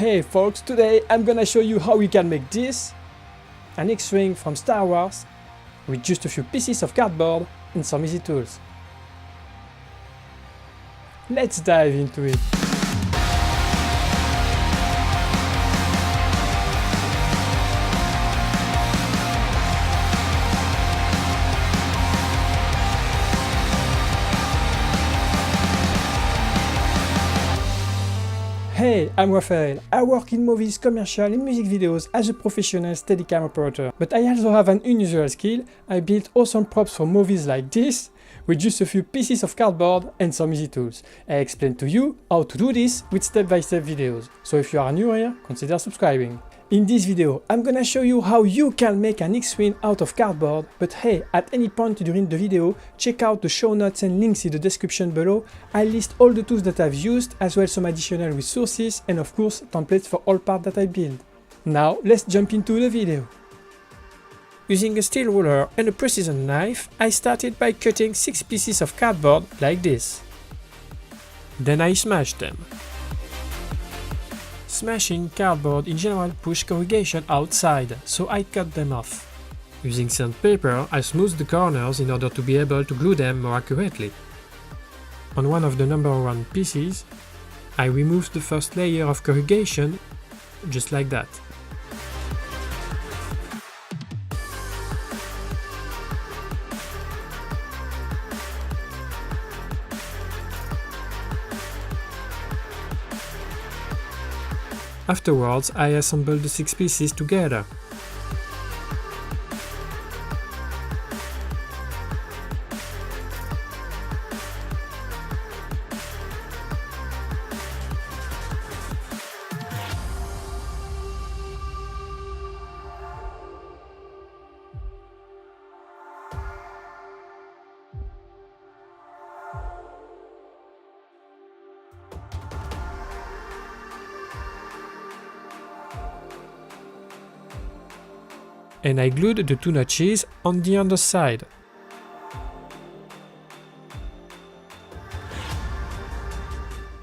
Hey folks, today I'm gonna show you how you can make this, an X-Wing from Star Wars, with just a few pieces of cardboard and some easy tools. Let's dive into it. Hey, I'm Raphael. I work in movies, commercial and music videos as a professional Steadicam operator. But I also have an unusual skill. I built awesome props for movies like this, with just a few pieces of cardboard and some easy tools. I explain to you how to do this with step-by-step videos. So if you are new here, consider subscribing. In this video, I'm gonna show you how you can make an X-Wing out of cardboard, but hey, at any point during the video, check out the show notes and links in the description below. I list all the tools that I've used, as well as some additional resources, and of course, templates for all parts that I build. Now, let's jump into the video. Using a steel ruler and a precision knife, I started by cutting 6 pieces of cardboard like this. Then I smashed them. Smashing cardboard in general pushes corrugation outside, so I cut them off. Using sandpaper, I smoothed the corners in order to be able to glue them more accurately. On one of the number 1 pieces, I removed the first layer of corrugation, just like that. Afterwards, I assembled the 6 pieces together. And I glued the 2 notches on the underside.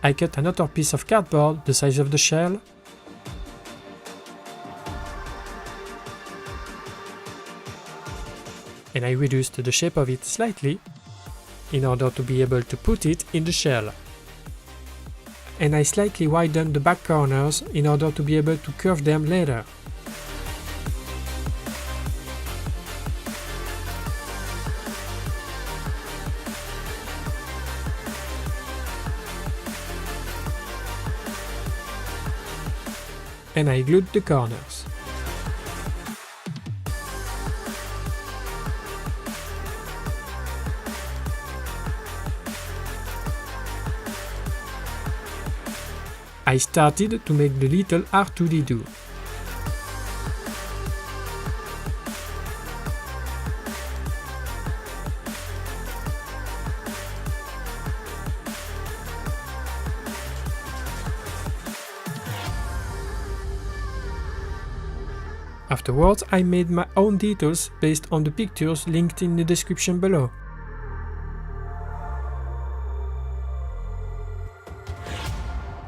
I cut another piece of cardboard the size of the shell, and I reduced the shape of it slightly in order to be able to put it in the shell. And I slightly widened the back corners in order to be able to curve them later. And I glued the corners. I started to make the little R2-D2. Afterwards, I made my own details based on the pictures linked in the description below.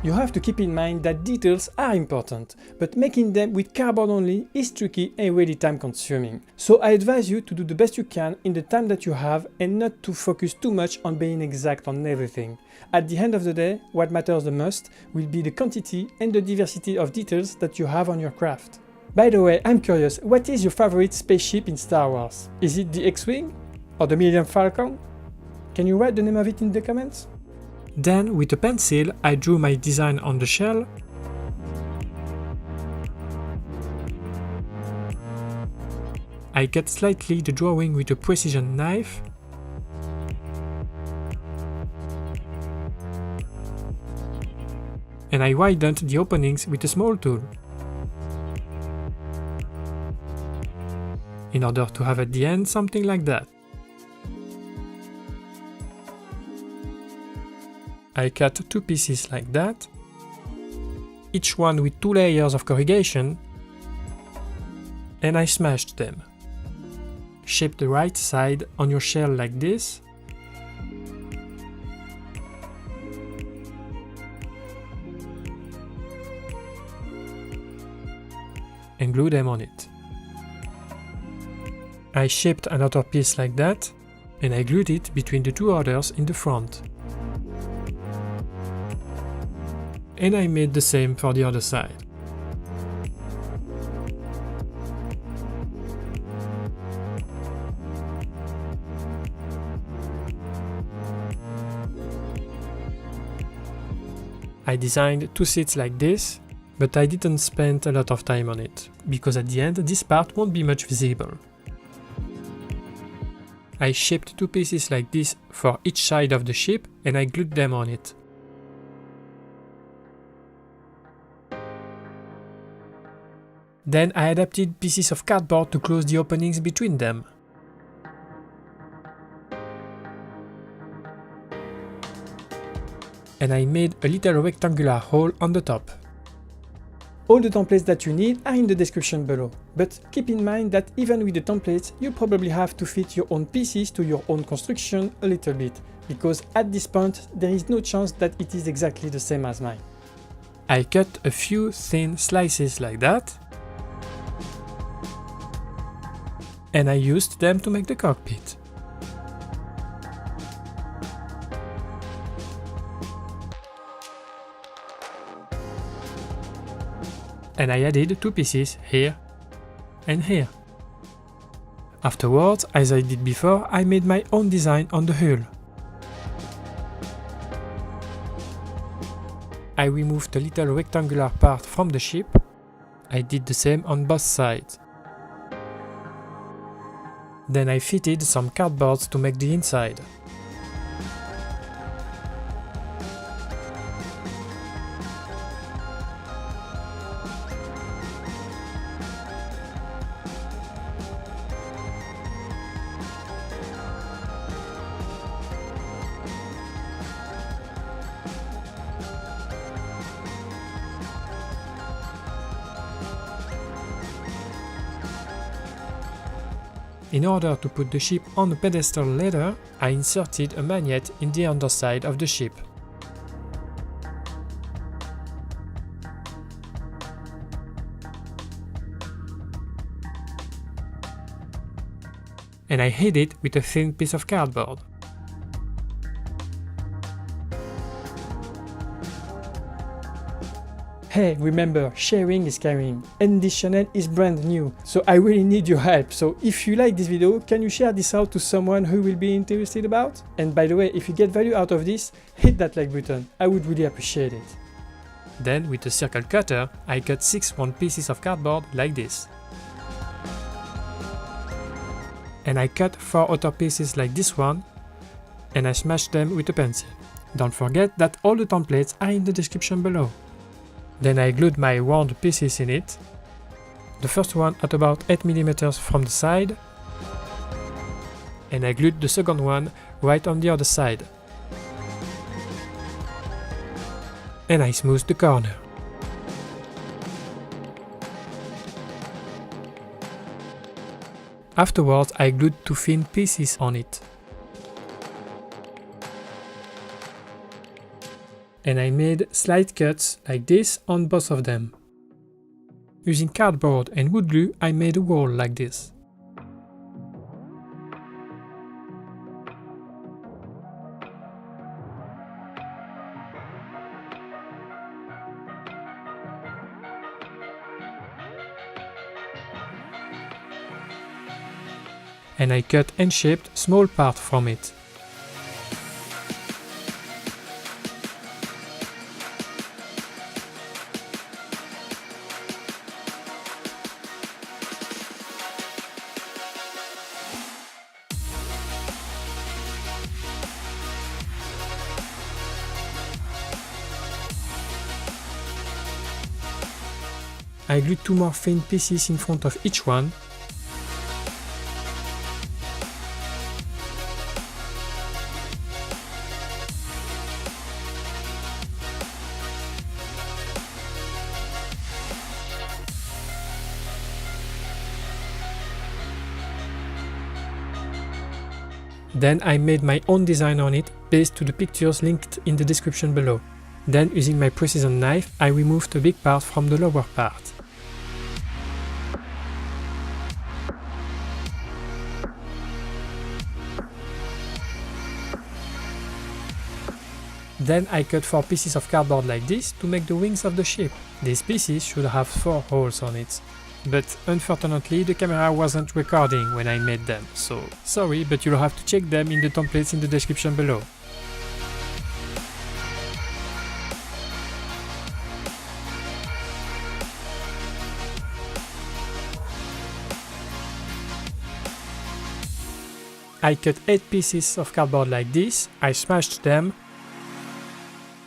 You have to keep in mind that details are important, but making them with cardboard only is tricky and really time consuming. So I advise you to do the best you can in the time that you have and not to focus too much on being exact on everything. At the end of the day, what matters the most will be the quantity and the diversity of details that you have on your craft. By the way, I'm curious, what is your favorite spaceship in Star Wars? Is it the X-Wing? Or the Millennium Falcon? Can you write the name of it in the comments? Then, with a pencil, I drew my design on the shell. I cut slightly the drawing with a precision knife. And I widened the openings with a small tool, in order to have at the end something like that. I cut 2 pieces like that, each one with 2 layers of corrugation, and I smashed them. Shape the right side on your shell like this, and glue them on it. I shaped another piece like that, and I glued it between the two others in the front. And I made the same for the other side. I designed two seats like this, but I didn't spend a lot of time on it, because at the end this part won't be much visible. I shaped two pieces like this for each side of the ship and I glued them on it. Then I adapted pieces of cardboard to close the openings between them. And I made a little rectangular hole on the top. All the templates that you need are in the description below, but keep in mind that even with the templates, you probably have to fit your own pieces to your own construction a little bit, because at this point there is no chance that it is exactly the same as mine. I cut a few thin slices like that, and I used them to make the cockpit. And I added two pieces here and here. Afterwards, as I did before, I made my own design on the hull. I removed the little rectangular part from the ship. I did the same on both sides. Then I fitted some cardboards to make the inside. In order to put the ship on a pedestal later, I inserted a magnet in the underside of the ship. And I hid it with a thin piece of cardboard. Hey, remember, sharing is caring, and this channel is brand new, so I really need your help. So if you like this video, can you share this out to someone who will be interested about? And by the way, if you get value out of this, hit that like button, I would really appreciate it. Then with a circle cutter, I cut 6 round pieces of cardboard like this. And I cut 4 other pieces like this one, and I smashed them with a pencil. Don't forget that all the templates are in the description below. Then I glued my round pieces in it, the first one at about 8 mm from the side, and I glued the second one right on the other side. And I smoothed the corner. Afterwards I glued 2 thin pieces on it. And I made slight cuts like this on both of them. Using cardboard and wood glue, I made a wall like this. And I cut and shaped small part from it. I glued 2 more thin pieces in front of each one. Then I made my own design on it based to the pictures linked in the description below. Then using my precision knife, I removed a big part from the lower part. Then I cut 4 pieces of cardboard like this to make the wings of the ship. These pieces should have 4 holes on it. But unfortunately the camera wasn't recording when I made them, so sorry, but you'll have to check them in the templates in the description below. I cut 8 pieces of cardboard like this, I smashed them,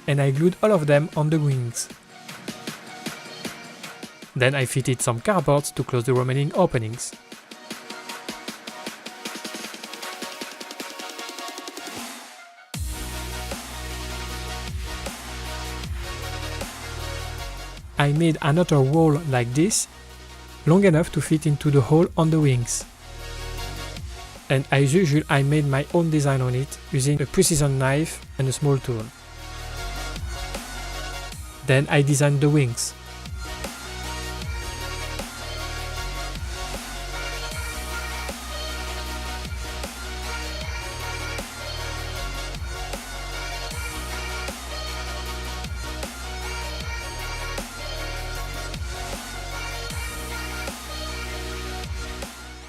and I glued all of them on the wings. Then I fitted some cardboard to close the remaining openings. I made another wall like this, long enough to fit into the hole on the wings. And as usual, I made my own design on it using a precision knife and a small tool. Then I designed the wings.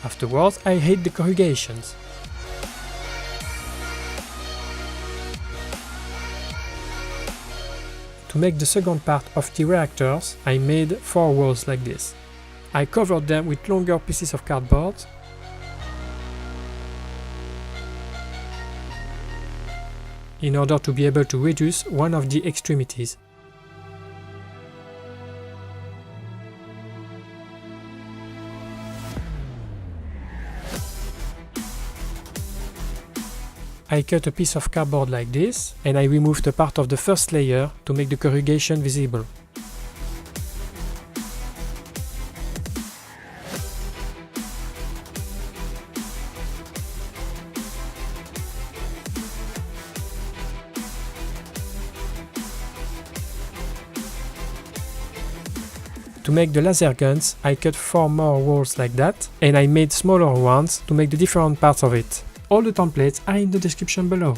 Afterwards, I hid the corrugations. To make the second part of the reactors, I made 4 walls like this. I covered them with longer pieces of cardboard in order to be able to reduce one of the extremities. I cut a piece of cardboard like this, and I removed a part of the first layer to make the corrugation visible. To make the laser guns, I cut 4 more walls like that, and I made smaller ones to make the different parts of it. All the templates are in the description below.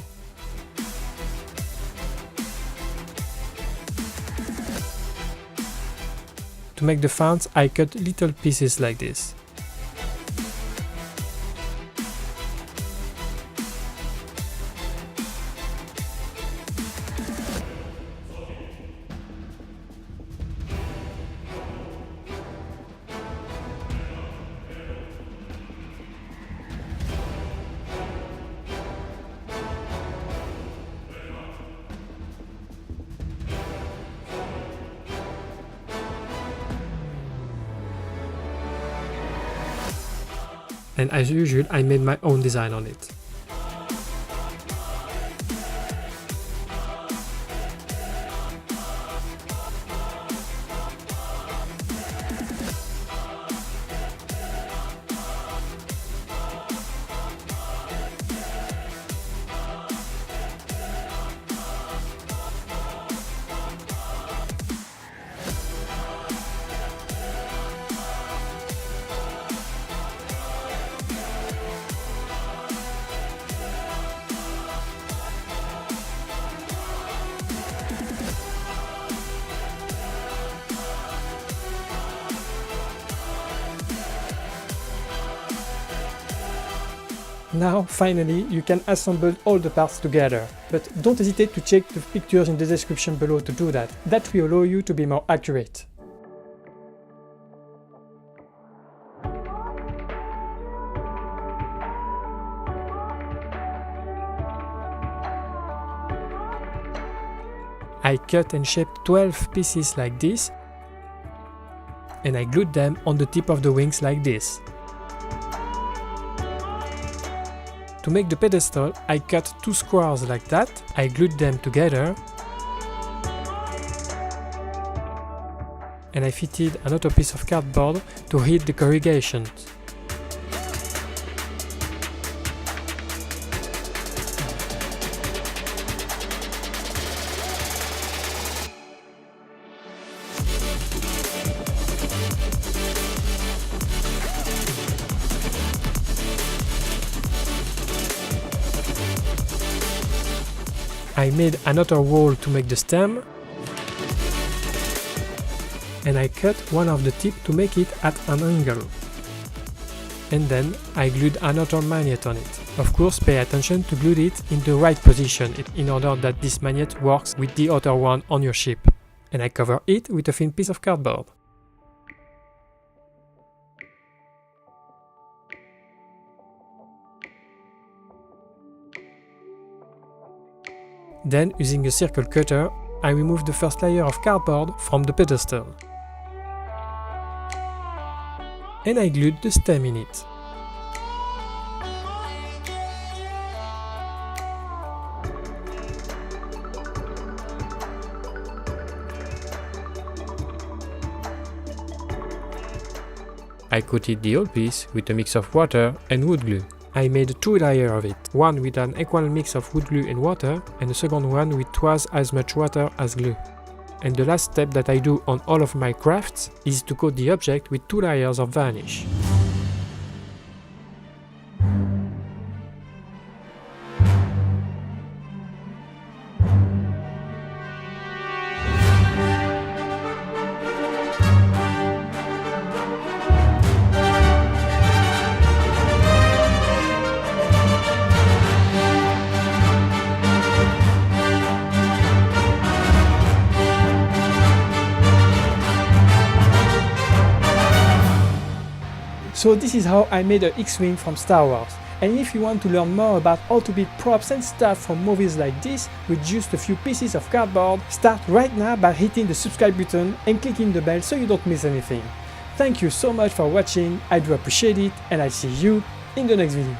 To make the fans, I cut little pieces like this. And as usual, I made my own design on it. Now, finally, you can assemble all the parts together, but don't hesitate to check the pictures in the description below to do that. That will allow you to be more accurate. I cut and shaped 12 pieces like this, and I glued them on the tip of the wings like this. To make the pedestal, I cut 2 squares like that, I glued them together, and I fitted another piece of cardboard to hide the corrugations. I made another wall to make the stem, and I cut one of the tips to make it at an angle. And then I glued another magnet on it. Of course, pay attention to glue it in the right position in order that this magnet works with the other one on your ship. And I cover it with a thin piece of cardboard. Then, using a circle cutter, I remove the first layer of cardboard from the pedestal. And I glued the stem in it. I coated the whole piece with a mix of water and wood glue. I made 2 layers of it, one with an equal mix of wood glue and water, and the second one with twice as much water as glue. And the last step that I do on all of my crafts is to coat the object with 2 layers of varnish. So this is how I made an X-Wing from Star Wars. And if you want to learn more about how to build props and stuff from movies like this with just a few pieces of cardboard, start right now by hitting the subscribe button and clicking the bell so you don't miss anything. Thank you so much for watching, I do appreciate it, and I'll see you in the next video.